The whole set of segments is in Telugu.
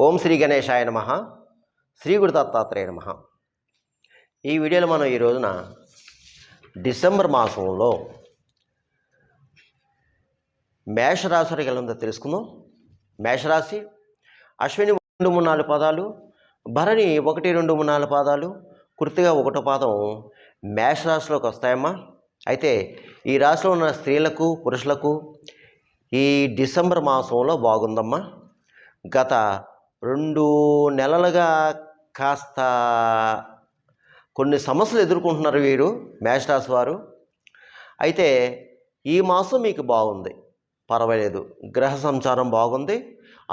ఓం శ్రీ గణేశాయ నమః. శ్రీ గురు దత్తాత్రేయ నమః. ఈ వీడియోలో మనం ఈ రోజున డిసెంబర్ మాసంలో మేషరాశి ఎలా ఉందో తెలుసుకుందాం. మేషరాశి అశ్విని 2, 3, 4 పాదాలు, భరణి 1, 2, 3, 4 పాదాలు, కృత్తిక 1 పాదం మేషరాశిలోకి వస్తాయమ్మా. అయితే ఈ రాశిలో ఉన్న స్త్రీలకు పురుషులకు ఈ డిసెంబర్ మాసంలో బాగుందమ్మా. గత 2 నెలలుగా కాస్త కొన్ని సమస్యలు ఎదుర్కొంటున్నారు వీరు మేషరాశి వారు. అయితే ఈ మాసం మీకు బాగుంది, పర్వాలేదు. గ్రహ సంచారం బాగుంది,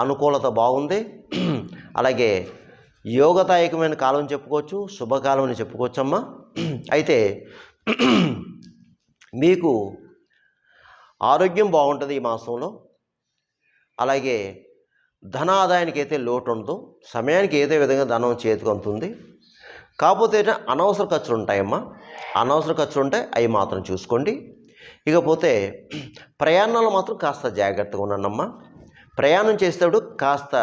అనుకూలత బాగుంది. అలాగే యోగదాయకమైన కాలం చెప్పుకోవచ్చు, శుభకాలం అని చెప్పుకోవచ్చమ్మా. అయితే మీకు ఆరోగ్యం బాగుంటుంది ఈ మాసంలో. అలాగే ధన ఆదాయానికి అయితే లోటు ఉండదు, సమయానికి ఏదో విధంగా ధనం చేతికి అందుతుంది. కాకపోతే అనవసర ఖర్చులు ఉంటాయమ్మా. అనవసర ఖర్చులు ఉంటాయి, అవి మాత్రం చూసుకోండి. ఇకపోతే ప్రయాణాలు మాత్రం కాస్త జాగ్రత్తగా ఉండండమ్మా. ప్రయాణం చేసేటప్పుడు కాస్త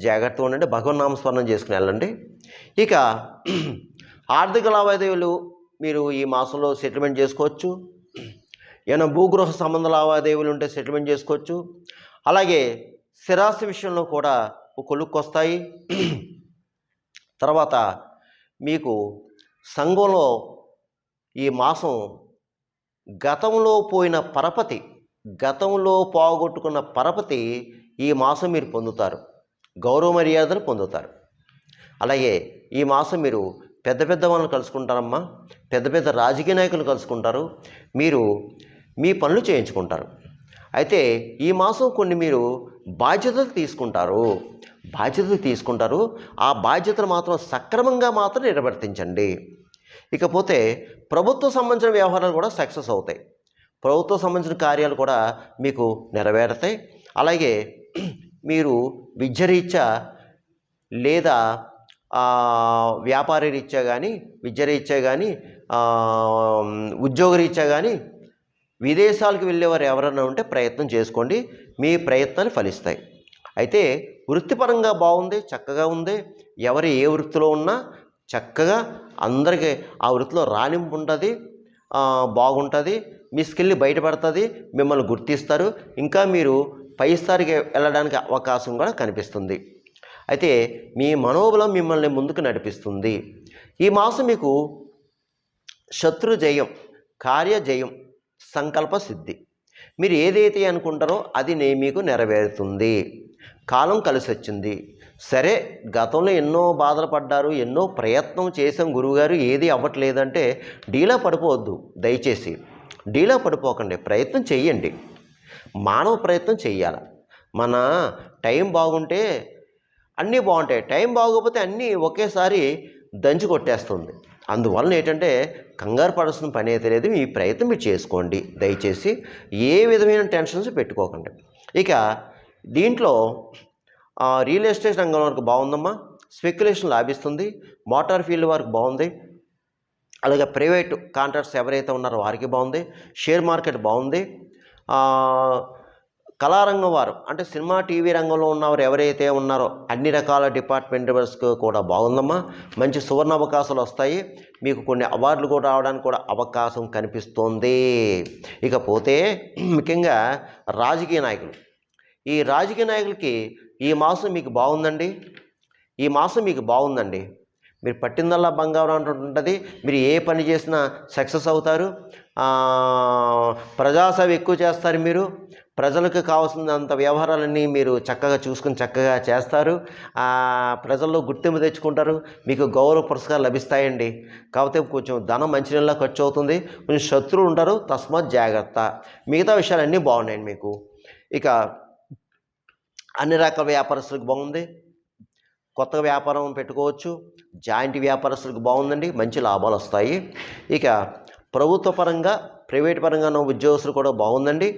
జాగ్రత్తగా ఉండండి, భగవన్ నామస్మరణం చేసుకుని వెళ్ళండి. ఇక ఆర్థిక లావాదేవీలు మీరు ఈ మాసంలో సెటిల్మెంట్ చేసుకోవచ్చు. ఏమైనా భూగృహ సంబంధ లావాదేవీలు ఉంటే సెటిల్మెంట్ చేసుకోవచ్చు. అలాగే స్థిరాస్తి విషయంలో కూడా కొలుక్కొస్తాయి. తర్వాత మీకు సంఘంలో ఈ మాసం గతంలో పోయిన పరపతి, గతంలో పోగొట్టుకున్న పరపతి ఈ మాసం మీరు పొందుతారు, గౌరవ మర్యాదలు పొందుతారు. అలాగే ఈ మాసం మీరు పెద్ద పెద్ద వాళ్ళని కలుసుకుంటారమ్మా, పెద్ద పెద్ద రాజకీయ నాయకులు కలుసుకుంటారు, మీరు మీ పనులు చేయించుకుంటారు. అయితే ఈ మాసం కొన్ని మీరు బాధ్యతలు తీసుకుంటారు. ఆ బాధ్యతలు మాత్రం సక్రమంగా మాత్రం నిర్వర్తించండి. ఇకపోతే ప్రభుత్వ సంబంధించిన వ్యవహారాలు కూడా సక్సెస్ అవుతాయి. ప్రభుత్వ సంబంధించిన కార్యాలు కూడా మీకు నెరవేరుతాయి. అలాగే మీరు విద్యారీత్యా లేదా వ్యాపార రీత్యా కానీ, విద్యారీత్యా కానీ, ఉద్యోగరీత్యా కానీ విదేశాలకు వెళ్ళేవారు ఎవరైనా ఉంటే ప్రయత్నం చేసుకోండి, మీ ప్రయత్నాలు ఫలిస్తాయి. అయితే వృత్తిపరంగా బాగుంది, చక్కగా ఉంది. ఎవరు ఏ వృత్తిలో ఉన్నా చక్కగా అందరికీ ఆ వృత్తిలో రాణింపు ఉంటుంది, బాగుంటుంది. మీ స్కిల్ని బయటపడుతుంది, మిమ్మల్ని గుర్తిస్తారు, ఇంకా మీరు పై స్థాయికి వెళ్ళడానికి అవకాశం కూడా కనిపిస్తుంది. అయితే మీ మనోబలం మిమ్మల్ని ముందుకు నడిపిస్తుంది. ఈ మాసం మీకు శత్రు జయం, కార్యజయం, సంకల్ప సిద్ధి. మీరు ఏదైతే అనుకుంటారో అది మీకు నెరవేరుతుంది. కాలం కలిసి వచ్చింది. సరే, గతంలో ఎన్నో బాధలు పడ్డారు, ఎన్నో ప్రయత్నం చేసాం గురువుగారు, ఏది అవ్వట్లేదంటే డీలా పడిపోవద్దు. దయచేసి డీలా పడిపోకండి, ప్రయత్నం చెయ్యండి. మానవ ప్రయత్నం చెయ్యాలి. మన టైం బాగుంటే అన్నీ బాగుంటాయి, టైం బాగోకపోతే అన్నీ ఒకేసారి దంచి కొట్టేస్తుంది. అందువలన ఏంటంటే కంగారు పడాల్సిన పని అయితే లేదు. మీ ప్రయత్నం మీరు చేసుకోండి. దయచేసి ఏ విధమైన టెన్షన్స్ పెట్టుకోకండి. ఇక దీంట్లో రియల్ ఎస్టేట్ రంగం వరకు బాగుందమ్మా. స్పెక్యులేషన్ లాభిస్తుంది. మోటార్ ఫీల్డ్ వరకు బాగుంది. అలాగే ప్రైవేట్ కాంట్రాక్ట్స్ ఎవరైతే ఉన్నారో వారికి బాగుంది. షేర్ మార్కెట్ బాగుంది. కళారంగం వారు అంటే సినిమా, టీవీ రంగంలో ఉన్నవారు ఎవరైతే ఉన్నారో అన్ని రకాల డిపార్ట్మెంట్స్కి కూడా బాగుందమ్మా. మంచి సువర్ణ అవకాశాలు వస్తాయి. మీకు కొన్ని అవార్డులు కూడా రావడానికి కూడా అవకాశం కనిపిస్తోంది. ఇకపోతే ముఖ్యంగా రాజకీయ నాయకులు, ఈ రాజకీయ నాయకులకి ఈ మాసం మీకు బాగుందండి. ఈ మాసం మీకు బాగుందండి. మీరు పట్టిందల్లా బంగారం అంటుంటుంది. మీరు ఏ పని చేసినా సక్సెస్ అవుతారు. ప్రజాసేవ ఎక్కువ చేస్తారు. మీరు ప్రజలకు కావాల్సినంత వ్యవహారాలన్నీ మీరు చక్కగా చూసుకుని చక్కగా చేస్తారు. ప్రజల్లో గుర్తింపు తెచ్చుకుంటారు. మీకు గౌరవ పురస్కారాలు లభిస్తాయండి. కాకపోతే కొంచెం ధనం మంచినీళ్ళ ఖర్చు అవుతుంది. కొంచెం శత్రువులు ఉంటారు, తస్మాత్ జాగ్రత్త. మిగతా విషయాలన్నీ బాగున్నాయండి మీకు. ఇక అన్ని రకాల వ్యాపారస్తులకు బాగుంది. కొత్తగా వ్యాపారం పెట్టుకోవచ్చు. జాయింట్ వ్యాపారస్తులకు బాగుందండి, మంచి లాభాలు వస్తాయి. ఇక ప్రభుత్వ పరంగా, ప్రైవేట్ పరంగా ఉన్న ఉద్యోగస్తులు కూడా బాగుందండి.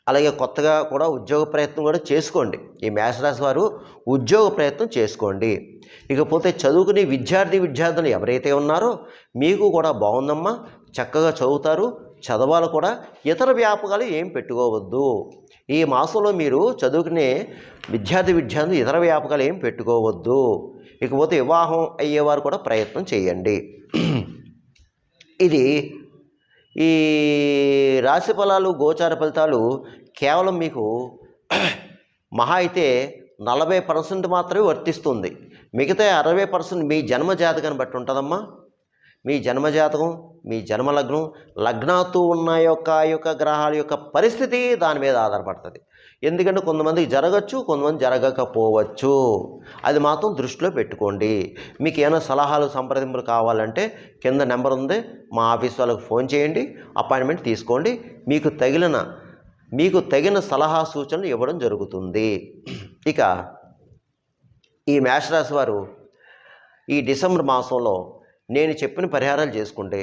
అలాగే కొత్తగా కూడా ఉద్యోగ ప్రయత్నం కూడా చేసుకోండి. ఈ మేషరాశి వారు ఉద్యోగ ప్రయత్నం చేసుకోండి. ఇకపోతే చదువుకునే విద్యార్థులు ఎవరైతే ఉన్నారో మీకు కూడా బాగుందమ్మా. చక్కగా చదువుతారు, చదవాలి కూడా. ఇతర వ్యాపకాలు ఏం పెట్టుకోవద్దు. ఈ మాసంలో మీరు చదువుకునే విద్యార్థులు ఇతర వ్యాపకాలు ఏం పెట్టుకోవద్దు. ఇకపోతే వివాహం అయ్యేవారు కూడా ప్రయత్నం చేయండి. ఇది ఈ రాశి ఫలాలు గోచార ఫలితాలు కేవలం మీకు మహా అయితే 40% మాత్రమే వర్తిస్తుంది. మిగతా 60% మీ జన్మ జాతకాన్ని బట్టి ఉంటుందమ్మా. మీ జన్మజాతకం, మీ జన్మలగ్నం, లగ్నాతో ఉన్న యొక్క గ్రహాల యొక్క పరిస్థితి దాని మీద ఆధారపడుతుంది. ఎందుకంటే కొంతమందికి జరగచ్చు, కొంతమంది జరగకపోవచ్చు. అది మాత్రం దృష్టిలో పెట్టుకోండి. మీకు ఏమైనా సలహాలు సంప్రదింపులు కావాలంటే కింద నెంబర్ ఉంది, మా ఆఫీస్ వాళ్ళకి ఫోన్ చేయండి, అపాయింట్మెంట్ తీసుకోండి. మీకు తగిన సలహా సూచనలు ఇవ్వడం జరుగుతుంది. ఇక ఈ మేషరాశి వారు ఈ డిసెంబర్ మాసంలో నేను చెప్పిన పరిహారాలు చేసుకుంటే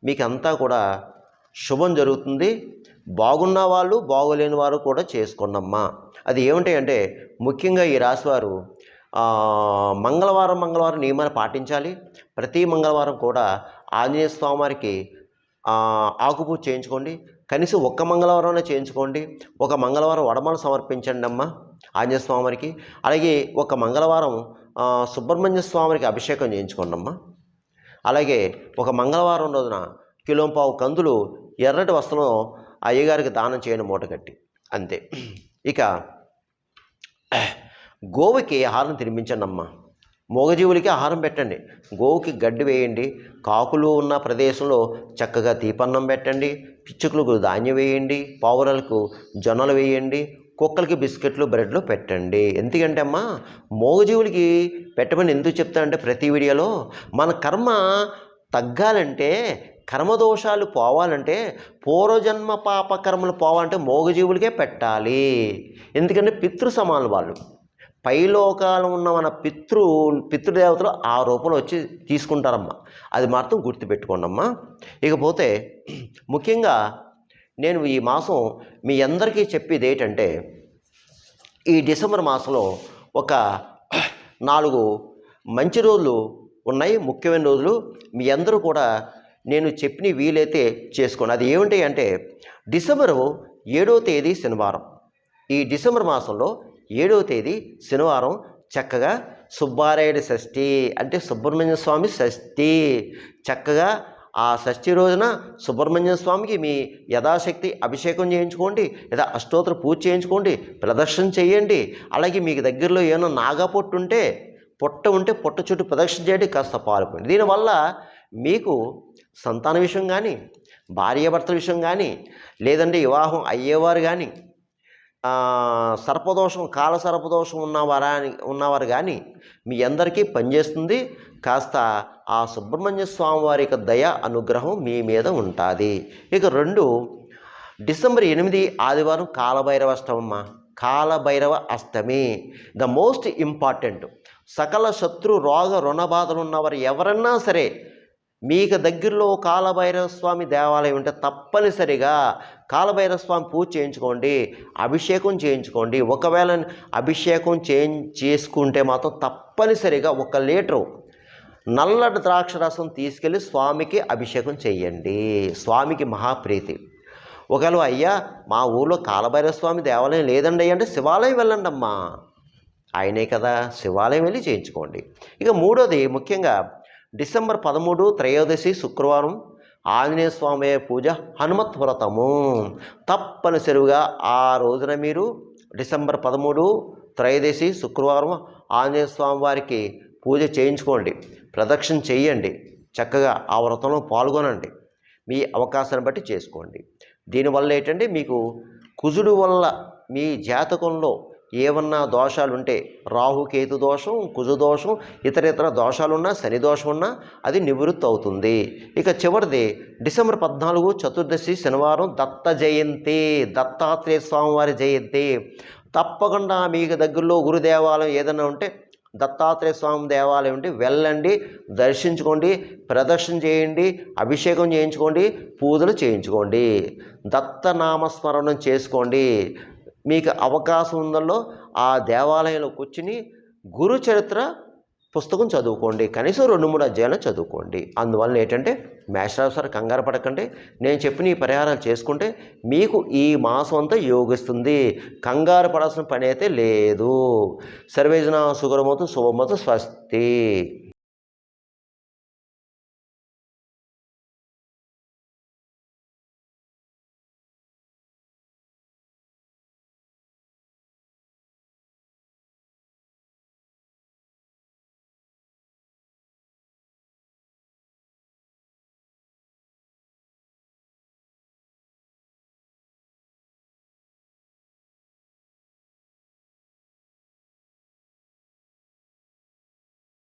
మీకు అంతా కూడా శుభం జరుగుతుంది. బాగున్న వాళ్ళు బాగోలేని వారు కూడా చేసుకోండమ్మా. అది ఏమిటి అంటే ముఖ్యంగా ఈ రాశివారు మంగళవారం నియమాలు పాటించాలి. ప్రతి మంగళవారం కూడా ఆంజనేయ స్వామి వారికి ఆకుపూజ చేయించుకోండి. కనీసం ఒక్క మంగళవారమే చేయించుకోండి. ఒక మంగళవారం వడమాలు సమర్పించండి అమ్మ ఆంజనేయ స్వామి వారికి. అలాగే ఒక మంగళవారం సుబ్రహ్మణ్య స్వామికి అభిషేకం చేయించుకోండి అమ్మ. అలాగే ఒక మంగళవారం రోజున కిలోంపావు కందులు ఎర్రటి వస్త్రం అయ్యగారికి దానం చేయని మూట కట్టి అంతే. ఇక గోవుకి ఆహారం తినిపించండి అమ్మ. మూగజీవులకి ఆహారం పెట్టండి. గోవుకి గడ్డి వేయండి. కాకులు ఉన్న ప్రదేశంలో చక్కగా తీపన్నం పెట్టండి. పిచ్చుకలకు ధాన్యం వేయండి. పావురాలకు జొన్నలు వేయండి. కుక్కలకి బిస్కెట్లు బ్రెడ్లు పెట్టండి. ఎందుకంటే అమ్మా మూగజీవులకి పెట్టమని ఎందుకు చెప్తా అంటే ప్రతి వీడియోలో మన కర్మ తగ్గాలంటే, కర్మదోషాలు పోవాలంటే, పూర్వజన్మ పాపకర్మలు పోవాలంటే మూగజీవులకే పెట్టాలి. ఎందుకంటే పితృ సమానులు వాళ్ళు. పైలోకాలు ఉన్న మన పితృదేవతలు ఆ రూపంలో వచ్చి తీసుకుంటారమ్మా. అది మాత్రం గుర్తుపెట్టుకోండి అమ్మా. ఇకపోతే ముఖ్యంగా నేను ఈ మాసం మీ అందరికీ చెప్పేది ఏంటంటే ఈ డిసెంబర్ మాసంలో ఒక 4 మంచి రోజులు ఉన్నాయి, ముఖ్యమైన రోజులు. మీ అందరూ కూడా నేను చెప్పిన వీలైతే చేసుకోండి. అది ఏమిటి అంటే డిసెంబరు 7వ తేదీ శనివారం. ఈ డిసెంబర్ మాసంలో 7వ తేదీ శనివారం చక్కగా సుబ్బారాయుడు షష్ఠి అంటే సుబ్రహ్మణ్య స్వామి షష్ఠి. చక్కగా ఆ షష్ఠి రోజున సుబ్రహ్మణ్య స్వామికి మీ యథాశక్తి అభిషేకం చేయించుకోండి, లేదా అష్టోత్తర పూజ చేయించుకోండి, ప్రదక్షిణ చేయండి. అలాగే మీకు దగ్గరలో ఏమైనా నాగపొట్టు ఉంటే పొట్ట చుట్టూ ప్రదక్షిణ చేయండి, కాస్త పాల్పండి. దీనివల్ల మీకు సంతాన విషయం కానీ, భార్యాభర్తల విషయం కానీ, లేదంటే వివాహం అయ్యేవారు కానీ, సర్పదోషం కాల సర్పదోషం ఉన్నవారు కానీ మీ అందరికీ పనిచేస్తుంది. కాస్త ఆ సుబ్రహ్మణ్య స్వామి వారి యొక్క దయ అనుగ్రహం మీ మీద ఉంటుంది. ఇక 2 డిసెంబర్ 8 ఆదివారం కాలభైరవ అష్టమమ్మ. కాలభైరవ అష్టమి ద మోస్ట్ ఇంపార్టెంట్. సకల శత్రు రోగ రుణబాధలు ఉన్నవారు ఎవరన్నా సరే మీకు దగ్గరలో కాలభైరవ స్వామి దేవాలయం ఉంటే తప్పనిసరిగా కాలభైరవ స్వామి పూజ చేయించుకోండి, అభిషేకం చేయించుకోండి. ఒకవేళ అభిషేకం చేసుకుంటే మాత్రం తప్పనిసరిగా 1 లీటరు నల్లటి ద్రాక్ష రసం తీసుకెళ్ళి స్వామికి అభిషేకం చేయండి. స్వామికి మహాప్రీతి. ఒకవేళ అయ్యా మా ఊళ్ళో కాలభైరవ స్వామి దేవాలయం లేదండి అంటే శివాలయం వెళ్ళండి అమ్మా, ఆయనే కదా, శివాలయం వెళ్ళి చేయించుకోండి. ఇక 3వది ముఖ్యంగా డిసెంబర్ 13 త్రయోదశి శుక్రవారం ఆంజనేయ స్వామి పూజ, హనుమత్ వ్రతము. తప్పనిసరిగా ఆ రోజున మీరు డిసెంబర్ 13 త్రయోదశి శుక్రవారం ఆంజనేయ స్వామి వారికి పూజ చేయించుకోండి, ప్రదక్షిణ చేయండి, చక్కగా ఆ వ్రతంలో పాల్గొనండి. మీ అవకాశాన్ని బట్టి చేసుకోండి. దీనివల్ల ఏంటంటే మీకు కుజుడు వల్ల మీ జాతకంలో ఏమన్నా దోషాలు ఉంటే, రాహుకేతు దోషం, కుజు దోషం, ఇతర దోషాలున్నా, శని దోషం ఉన్నా అది నివృత్తి అవుతుంది. ఇక చివరిది డిసెంబర్ 14 చతుర్దశి శనివారం దత్త జయంతి, దత్తాత్రేయ స్వామివారి జయంతి. తప్పకుండా మీకు దగ్గరలో గురు దేవాలయం ఏదైనా ఉంటే, దత్తాత్రేయ స్వామి దేవాలయం ఉంటే వెళ్ళండి, దర్శించుకోండి, ప్రదక్షిణ చేయండి, అభిషేకం చేయించుకోండి, పూజలు చేయించుకోండి, దత్తనామస్మరణం చేసుకోండి. మీకు అవకాశం ఉందో ఆ దేవాలయంలో కూర్చుని గురు చరిత్ర పుస్తకం చదువుకోండి, కనీసం 2-3 అధ్యాయాలు చదువుకోండి. అందువల్ల ఏంటంటే మేషరాశి వారు కంగారు పడకండి. నేను చెప్పిన ఈ పరిహారాలు చేసుకుంటే మీకు ఈ మాసం అంతా యోగిస్తుంది. కంగారు పడాల్సిన పని అయితే లేదు. సర్వేజన సుఖమోతు శుభమోతు స్వస్తి.